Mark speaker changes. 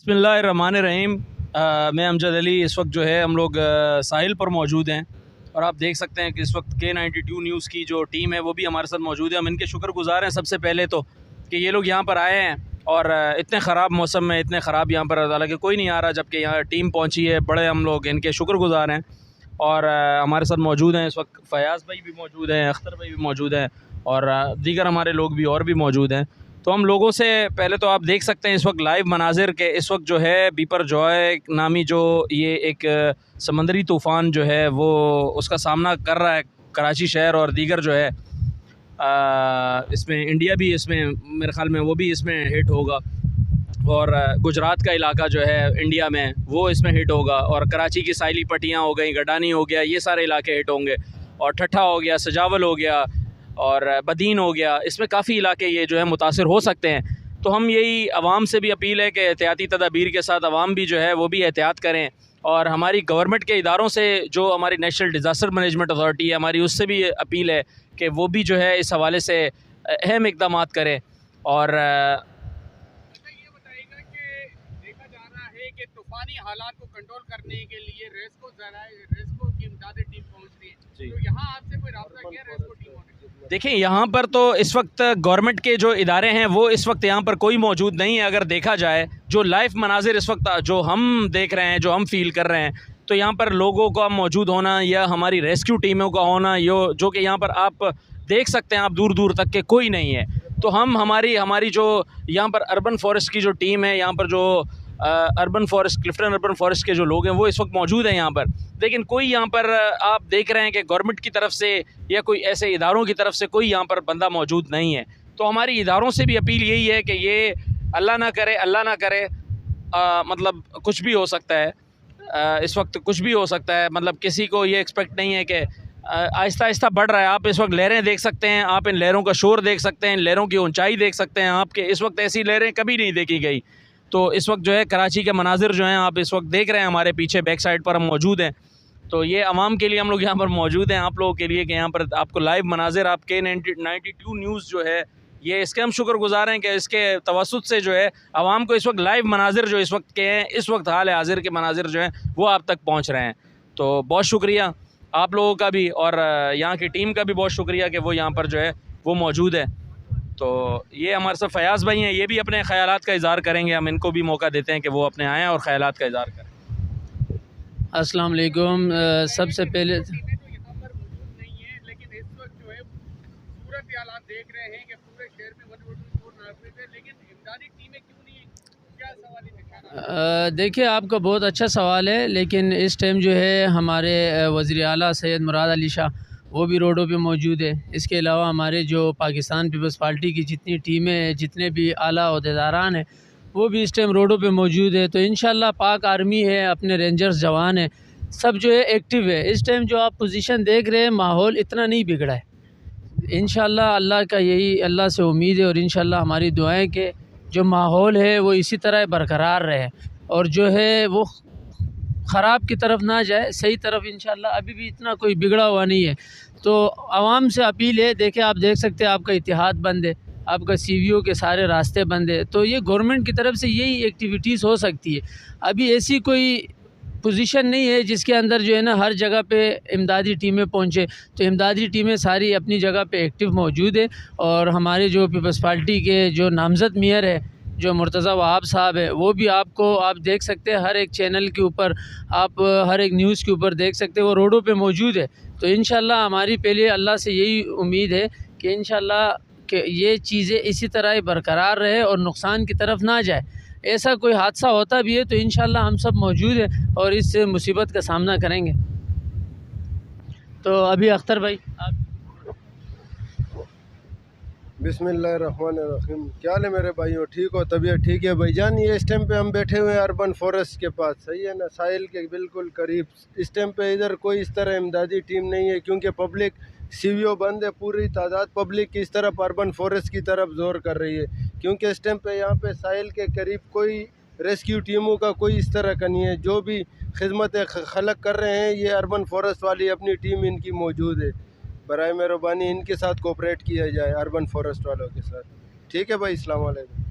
Speaker 1: बिस्मिल्लाहिर्रहमानिर्रहीम। मैं अमजद अली। इस वक्त जो है हम लोग साहिल पर मौजूद हैं और आप देख सकते हैं कि इस वक्त K92 न्यूज़ की जो टीम है वो भी हमारे साथ मौजूद है। हम इनके शुक्रगुज़ार हैं सबसे पहले तो कि ये लोग यहाँ पर आए हैं और इतने ख़राब मौसम में, इतने ख़राब यहाँ पर हालांकि कोई नहीं आ रहा, जबकि यहाँ टीम पहुँची है। बड़े हम लोग इनके शुक्रगुज़ार हैं और हमारे साथ मौजूद हैं इस वक्त फ़याज़ भाई भी मौजूद हैं, अख्तर भाई भी मौजूद हैं और दीगर हमारे लोग भी और भी मौजूद हैं। तो हम लोगों से पहले तो आप देख सकते हैं इस वक्त लाइव मनाजिर के, इस वक्त जो है बीपर जॉय नामी जो ये एक समंदरी तूफ़ान जो है वो उसका सामना कर रहा है कराची शहर और दीगर जो है इसमें इंडिया भी इसमें मेरे ख़्याल में वो भी इसमें हिट होगा और गुजरात का इलाका जो है इंडिया में वो इसमें हिट होगा और कराची की साइली पट्टियाँ हो गई, गडानी हो गया, ये सारे इलाके हिट होंगे और ठट्ठा हो गया, सजावल हो गया और बदीन हो गया। इसमें काफ़ी इलाके ये जो है मुतासिर हो सकते हैं। तो हम यही आवाम से भी अपील है कि एहतियाती तदाबीर के साथ आवाम भी जो है वो भी एहतियात करें और हमारी गवर्नमेंट के इदारों से जो हमारी नेशनल डिज़ास्टर मैनेजमेंट अथॉरिटी है हमारी, उससे भी अपील है कि वो भी जो है इस हवाले से अहम इक़दामात करें। और
Speaker 2: तूफ़ानी हालात को कंट्रोल करने के लिए रेस्को की इमदादी टीम पहुंच रही है, तो यहाँ आपसे कोई राब्ता किया रेस्को टीम होने?
Speaker 1: देखिए यहाँ पर तो इस वक्त गवर्नमेंट के जो इदारे हैं वो इस वक्त यहाँ पर कोई मौजूद नहीं है। अगर देखा जाए जो लाइव मनाजिर इस वक्त जो हम देख रहे हैं, जो हम फील कर रहे हैं, तो यहाँ पर लोगों का मौजूद होना या हमारी रेस्क्यू टीमों का होना जो कि यहाँ पर आप देख सकते हैं, आप दूर दूर तक के कोई नहीं है। तो हम हमारी जो यहाँ पर अर्बन फॉरेस्ट की जो टीम है, यहाँ पर जो urban forest, Clifton urban forest के जो लोग हैं वो इस वक्त मौजूद हैं यहाँ पर, लेकिन कोई यहाँ पर आप देख रहे हैं कि गवर्नमेंट की तरफ से या कोई ऐसे इदारों की तरफ से कोई यहाँ पर बंदा मौजूद नहीं है। तो हमारी इदारों से भी अपील यही है कि ये अल्लाह ना करे मतलब कुछ भी हो सकता है, इस वक्त कुछ भी हो सकता है। मतलब किसी को ये एक्सपेक्ट नहीं है कि आहिस्ता आहिस्ता बढ़ रहा है। आप इस वक्त लहरें देख सकते हैं, आप इन लहरों का शोर देख सकते हैं, इन लहरों की ऊंचाई देख सकते हैं आप, कि इस वक्त ऐसी लहरें कभी नहीं देखी गई। तो इस वक्त जो है कराची के मनाजिर जो हैं आप इस वक्त देख रहे हैं, हमारे पीछे बैक साइड पर हम मौजूद हैं। तो ये आवाम के लिए हम लोग यहाँ पर मौजूद हैं, आप लोगों के लिए कि यहाँ पर आपको लाइव मनाजिर आप K92 न्यूज़ जो है ये इसके हम शुक्रगुज़ार हैं कि इसके तवस्सुत से जो है आवाम को इस वक्त लाइव मनाजिर जो इस वक्त के हैं, इस वक्त हाल हाजिर के मनाजिर जो हैं वो आप तक पहुँच रहे हैं। तो बहुत शुक्रिया आप लोगों का भी और यहाँ की टीम का भी बहुत शुक्रिया कि वो यहाँ पर जो है वो मौजूद है। तो ये हमारे साथ फ़याज़ भाई हैं, ये भी अपने ख़यालात का इज़हार करेंगे। हम इनको भी मौका देते हैं कि वो अपने आएँ और ख़यालात का इज़हार करें।
Speaker 3: अस्सलाम वालेकुम। सबसे पहले देखिए आपका बहुत अच्छा सवाल है, लेकिन इस टाइम जो है हमारे वज़ीर आला सैयद मुराद अली शाह वो भी रोडों पे मौजूद है। इसके अलावा हमारे जो पाकिस्तान पीपल्स पार्टी की जितनी टीमें हैं, जितने भी आला ओहदेदारान हैं, वो भी इस टाइम रोडों पे मौजूद है। तो इंशाल्लाह पाक आर्मी है, अपने रेंजर्स जवान हैं, सब जो है एक्टिव है। इस टाइम जो आप पोजीशन देख रहे हैं, माहौल इतना नहीं बिगड़ा है। इंशाल्लाह अल्लाह का यही अल्लाह से उम्मीद है और इंशाल्लाह हमारी दुआएं कि जो माहौल है वो इसी तरह बरकरार रहे और जो है वो ख़राब की तरफ ना जाए, सही तरफ इंशाल्लाह अभी भी इतना कोई बिगड़ा हुआ नहीं है। तो आवाम से अपील है, देखें आप देख सकते हैं आपका इतिहाद बंद है, आपका CVO के सारे रास्ते बंद है। तो ये गवर्नमेंट की तरफ से यही एक्टिविटीज़ हो सकती है। अभी ऐसी कोई पोजीशन नहीं है जिसके अंदर जो है ना हर जगह पे इमदादी टीमें पहुँचे। तो इमदादी टीमें सारी अपनी जगह पे एक्टिव मौजूद है और हमारे जो पीपल्स पार्टी के जो नामज़द मेयर है जो मुर्तज़ा वहाब साहब है, वो भी आपको आप देख सकते हैं हर एक चैनल के ऊपर, आप हर एक न्यूज़ के ऊपर देख सकते हैं, वो रोडों पे मौजूद है। तो इंशाल्लाह हमारी पहले अल्लाह से यही उम्मीद है कि इंशाल्लाह कि ये चीज़ें इसी तरह ही बरकरार रहे और नुकसान की तरफ ना जाए। ऐसा कोई हादसा होता भी है तो इंशाल्लाह हम सब मौजूद हैं और इस मुसीबत का सामना करेंगे। तो अभी अख्तर भाई आप।
Speaker 4: बिस्मिल्लाहिर्रहमानिर्रहीम। क्या हाल है मेरे भाइयों, ठीक हो? तबीयत ठीक है भाईजान? ये इस टाइम पे हम बैठे हुए हैं अर्बन फॉरेस्ट के पास, सही है ना, साहिल के बिल्कुल करीब। इस टाइम पे इधर कोई इस तरह इमदादी टीम नहीं है क्योंकि पब्लिक CVO बंद है, पूरी तादाद पब्लिक की इस तरफ अर्बन फॉरेस्ट की तरफ जोर कर रही है क्योंकि इस टाइम पे यहाँ पे साहिल के करीब कोई रेस्क्यू टीमों का कोई इस तरह का नहीं है। जो भी खिदमत खलक कर रहे हैं ये अर्बन फॉरेस्ट वाली अपनी टीम इनकी मौजूद है। बराए मेहरबानी इनके साथ कोऑपरेट किया जाए अर्बन फॉरेस्ट वालों के साथ। ठीक है भाई, अस्सलाम वालेकुम।